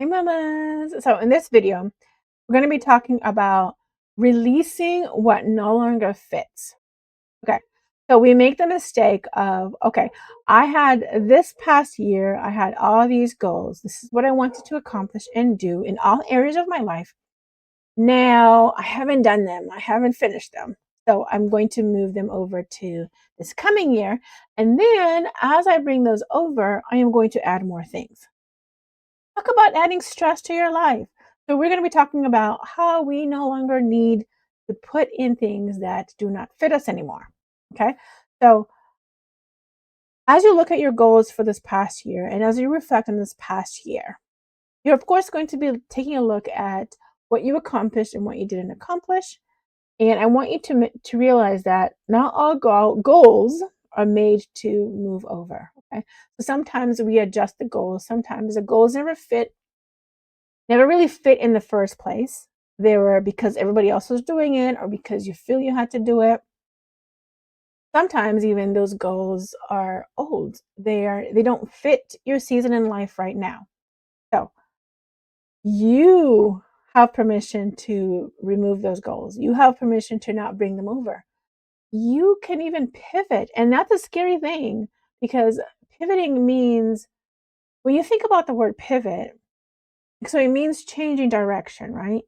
Hey mamas. So in this video, we're going to be talking about releasing what no longer fits. Okay. So we make the mistake of, okay, I had this past year, I had all these goals. This is what I wanted to accomplish and do in all areas of my life. Now I haven't done them. I haven't finished them. So I'm going to move them over to this coming year. And then as I bring those over, I am going to add more things. Talk about adding stress to your life. So, we're going to be talking about how we no longer need to put in things that do not fit us anymore. Okay. So, as you look at your goals for this past year and as you reflect on this past year, you're, of course, going to be taking a look at what you accomplished and what you didn't accomplish. And I want you to realize that not all goals are made to move over. Okay. So, sometimes we adjust the goals, sometimes the goals never really fit in the first place. They were because everybody else was doing it or because you feel you had to do it. Sometimes even those goals are old. They don't fit your season in life right now. So you have permission to remove those goals. You have permission to not bring them over. You can even pivot. And that's a scary thing because pivoting means when you think about the word pivot, so it means changing direction, right?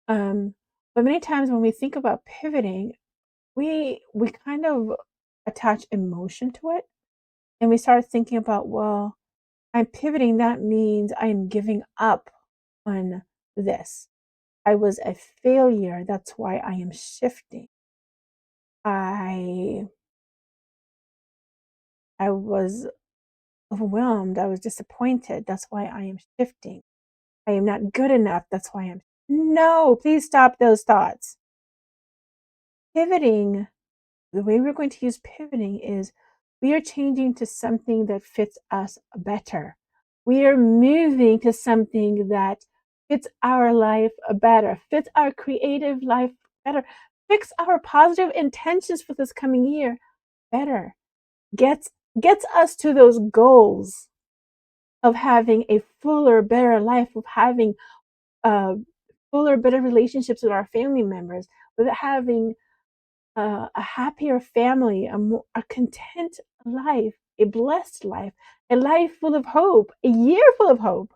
Um, but many times when we think about pivoting, we kind of attach emotion to it, and we start thinking about, well, I'm pivoting. That means I am giving up on this. I was a failure. That's why I am shifting. I I was overwhelmed. I was disappointed. That's why I am shifting. I am not good enough. That's why I'm no. Please stop those thoughts. Pivoting, the way we're going to use pivoting is we are changing to something that fits us better. We are moving to something that fits our life better, fits our creative life better, fits our positive intentions for this coming year better, gets gets us to those goals of having a fuller, better life, of having fuller, better relationships with our family members, with having a happier family, a content life, a blessed life, a life full of hope, a year full of hope.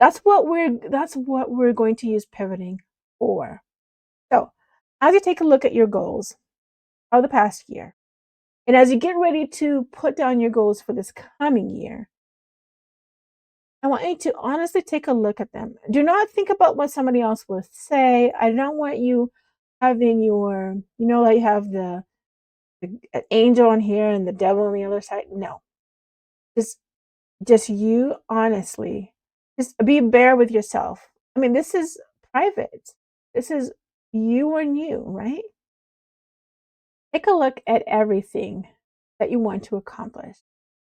That's what we're going to use pivoting for. So, as you take a look at your goals of the past year, and as you get ready to put down your goals for this coming year, I want you to honestly take a look at them. Do not think about what somebody else will say. I don't want you having your, like you have an angel on here and the devil on the other side. No, just you honestly, just be bare with yourself. I mean, this is private. This is you and you, right? Take a look at everything that you want to accomplish.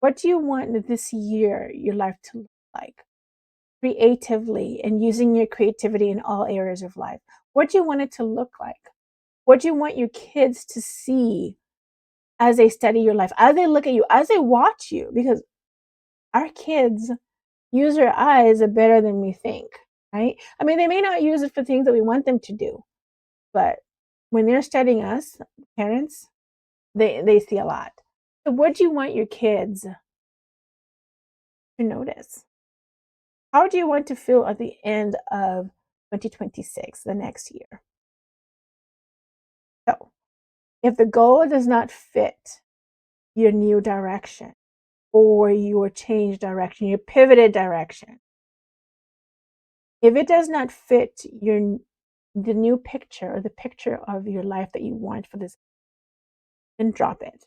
What do you want this year, your life to look like? Creatively and using your creativity in all areas of life. What do you want it to look like? What do you want your kids to see as they study your life, as they look at you, as they watch you? Because our kids use their eyes better than we think, right? I mean, they may not use it for things that we want them to do, but when they're studying us, parents, they see a lot. So what do you want your kids to notice? How do you want to feel at the end of 2026, the next year? So if the goal does not fit your new direction or your change direction, your pivoted direction, if it does not fit the new picture or the picture of your life that you want for this, then drop it.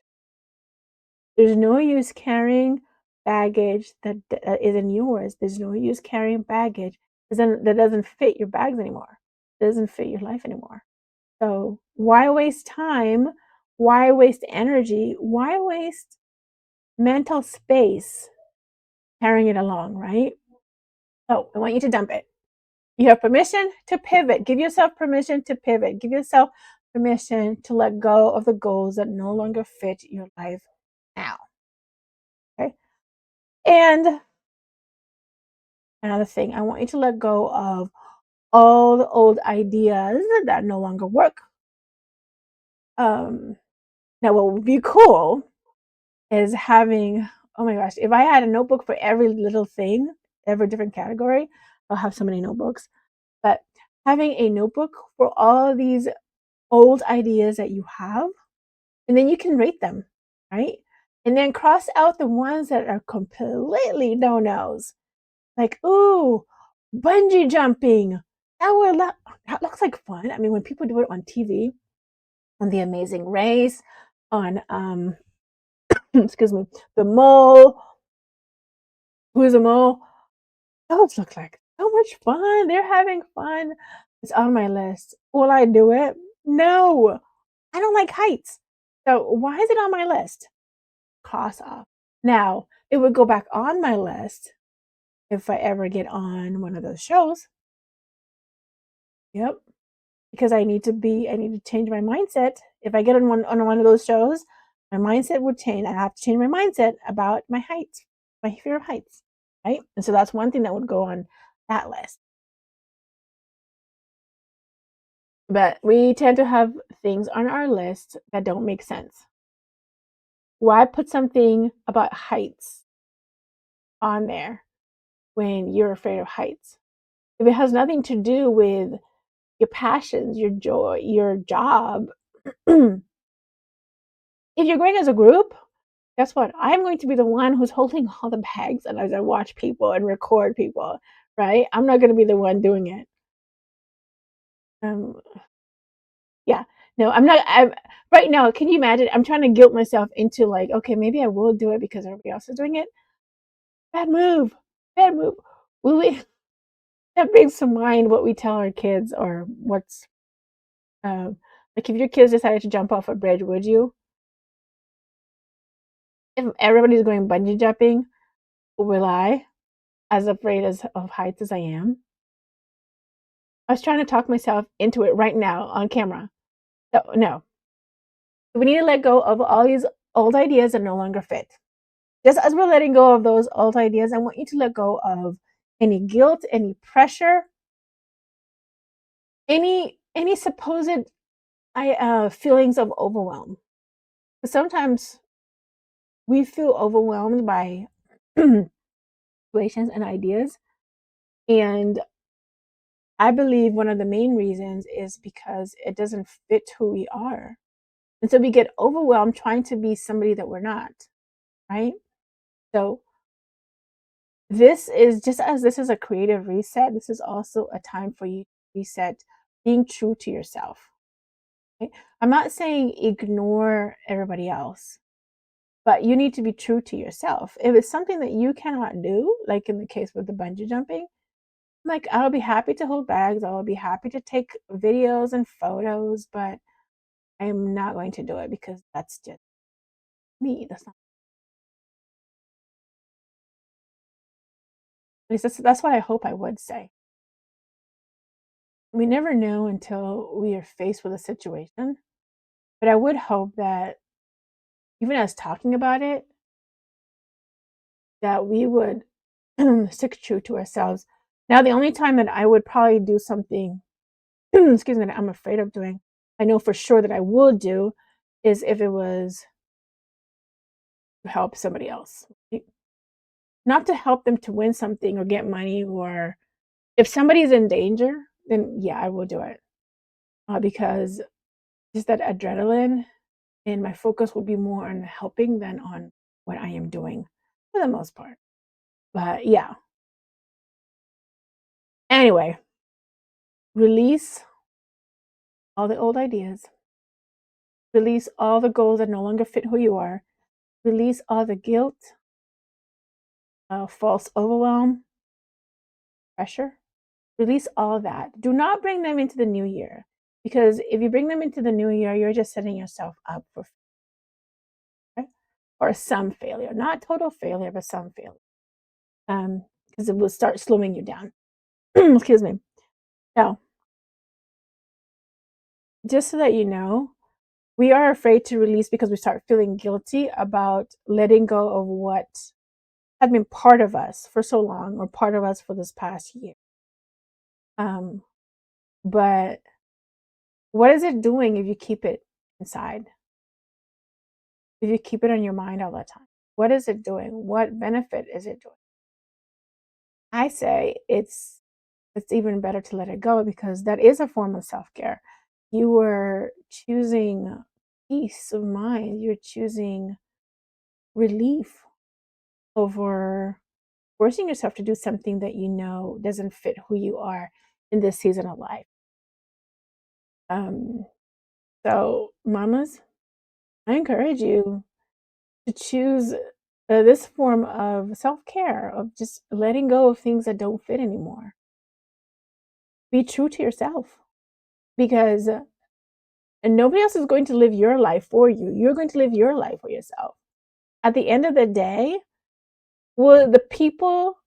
There's no use carrying baggage that isn't yours. There's no use carrying baggage that doesn't fit your bags anymore. It doesn't fit your life anymore. So why waste time? Why waste energy? Why waste mental space carrying it along, right? So I want you to dump it. You have permission to pivot. Give yourself permission to pivot. Give yourself permission to let go of the goals that no longer fit your life now. Okay. And Another thing, I want you to let go of all the old ideas that no longer work. Um, Now, what would be cool is having, oh my gosh, if I had a notebook for every little thing, every different category, I'll have so many notebooks. But having a notebook for all these old ideas that you have, and then you can rate them, right? And then cross out the ones that are completely no nos. Like, ooh, bungee jumping. That looks like fun. I mean, when people do it on TV, on The Amazing Race, on excuse me, the mole, who is a mole? Those look like so much fun. They're having fun. It's on my list. Will I do it? No. I don't like heights. So why is it on my list? Cross off. Now, it would go back on my list if I ever get on one of those shows. Yep. Because I need to change my mindset. If I get on one of those shows, my mindset would change. I have to change my mindset about my heights, my fear of heights. Right. And so that's one thing that would go on that list. But we tend to have things on our list that don't make sense. Why put something about heights on there when you're afraid of heights? If it has nothing to do with your passions, your joy, your job, if you're going as a group, guess what? I'm going to be the one who's holding all the bags and as I watch people and record people, right? I'm not going to be the one doing it. Um, yeah, no, I'm not. I'm right now. Can you imagine? I'm trying to guilt myself into like, okay, maybe I will do it because everybody else is doing it. Bad move. Bad move. Will we? That brings to mind what we tell our kids, or what's like if your kids decided to jump off a bridge, would you? If everybody's going bungee jumping, will I? As afraid as of heights as I am. I was trying to talk myself into it right now on camera. So, no, we need to let go of all these old ideas that no longer fit. Just as we're letting go of those old ideas, I want you to let go of any guilt, any pressure, any supposed feelings of overwhelm. Because sometimes we feel overwhelmed by situations and ideas, and I believe one of the main reasons is because it doesn't fit who we are. And so we get overwhelmed trying to be somebody that we're not, right? So this is just as this is a creative reset, this is also a time for you to reset being true to yourself. Okay? I'm not saying ignore everybody else, but you need to be true to yourself. If it's something that you cannot do, like in the case with the bungee jumping, like I'll be happy to hold bags, I'll be happy to take videos and photos, but I am not going to do it because that's just me. That's not at least that's what I hope I would say. We never know until we are faced with a situation, but I would hope that even as talking about it, that we would stick true to ourselves. Now, the only time that I would probably do something, excuse me, that I'm afraid of doing, I know for sure that I will do, is if it was to help somebody else. Right? Not to help them to win something or get money, or if somebody's in danger, then yeah, I will do it. Because just that adrenaline, and my focus will be more on helping than on what I am doing for the most part. But yeah, anyway, release all the old ideas, release all the goals that no longer fit who you are, release all the guilt, false overwhelm, pressure, release all of that. Do not bring them into the new year, because if you bring them into the new year, you're just setting yourself up for failure, or some failure, not total failure, but some failure. Because it will start slowing you down. Excuse me. Now, just so that you know, we are afraid to release because we start feeling guilty about letting go of what have been part of us for so long, or part of us for this past year. Um, but what is it doing if you keep it inside? If you keep it on your mind all the time? What is it doing? What benefit is it doing? I say it's even better to let it go, because that is a form of self-care. You were choosing peace of mind. You're choosing relief over forcing yourself to do something that you know doesn't fit who you are in this season of life. Um, so, mamas, I encourage you to choose this form of self care, of just letting go of things that don't fit anymore. Be true to yourself, because and nobody else is going to live your life for you. You're going to live your life for yourself. At the end of the day, will the people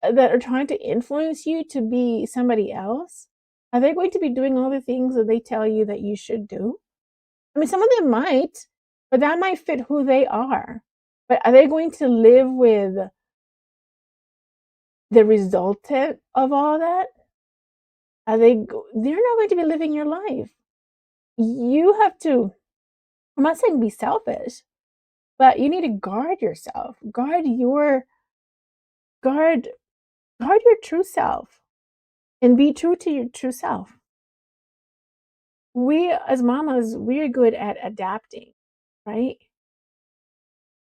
that are trying to influence you to be somebody else, are they going to be doing all the things that they tell you that you should do? I mean, some of them might, but that might fit who they are. But are they going to live with the resultant of all that? They're not going to be living your life. You have to, I'm not saying be selfish, but you need to guard yourself. Guard guard your true self, and be true to your true self. We as mamas, we're good at adapting, right?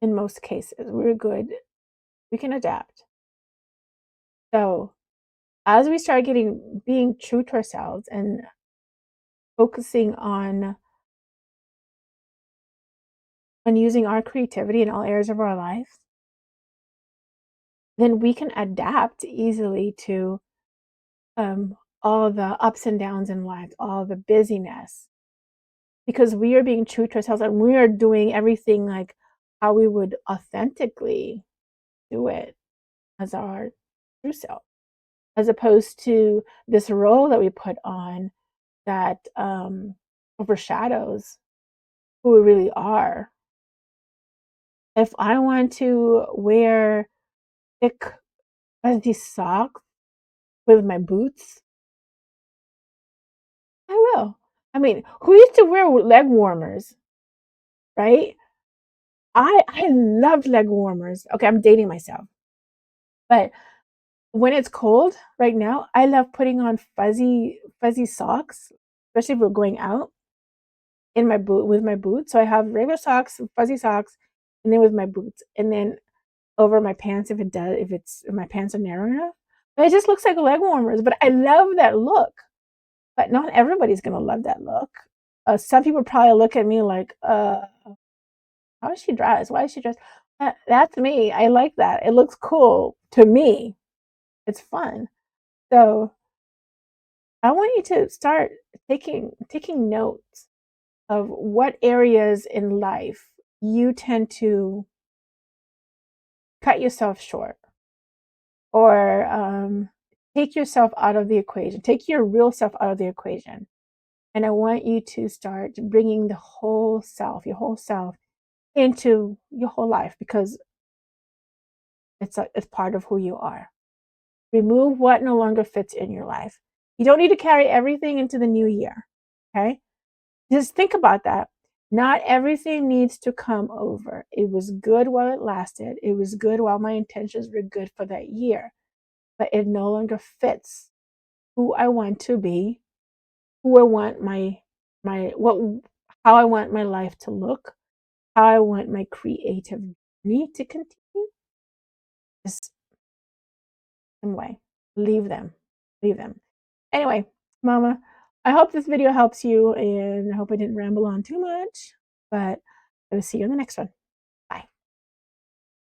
In most cases, we're good. We can adapt. So, as we start being true to ourselves and focusing on using our creativity in all areas of our life, then we can adapt easily to all the ups and downs in life, all the busyness, because we are being true to ourselves, and we are doing everything like how we would authentically do it as our true self, as opposed to this role that we put on that overshadows who we really are. If I want to wear thick, fuzzy socks with my boots, I will. I mean, who used to wear leg warmers, right? I loved leg warmers. Okay, I'm dating myself. But when it's cold right now, I love putting on fuzzy socks, especially if we're going out in my boot with my boots. So I have regular socks, fuzzy socks, and then with my boots, and then over my pants if my pants are narrow enough. But it just looks like leg warmers. But I love that look. But not everybody's gonna love that look. Some people probably look at me like, how is she dressed? Why is she dressed? That's me. I like that. It looks cool to me. It's fun. So I want you to start taking notes of what areas in life you tend to cut yourself short, or take yourself out of the equation. Take your real self out of the equation. And I want you to start bringing the whole self, your whole self, into your whole life, because it's part of who you are. Remove what no longer fits in your life. You don't need to carry everything into the new year. Okay? Just think about that. Not everything needs to come over. It was good while it lasted. It was good while my intentions were good for that year. But it no longer fits who I want to be, who I want my what how I want my life to look, how I want my creative journey to continue. Just some way. Leave them. Leave them. Anyway, mama, I hope this video helps you, and I hope I didn't ramble on too much, but I will see you in the next one.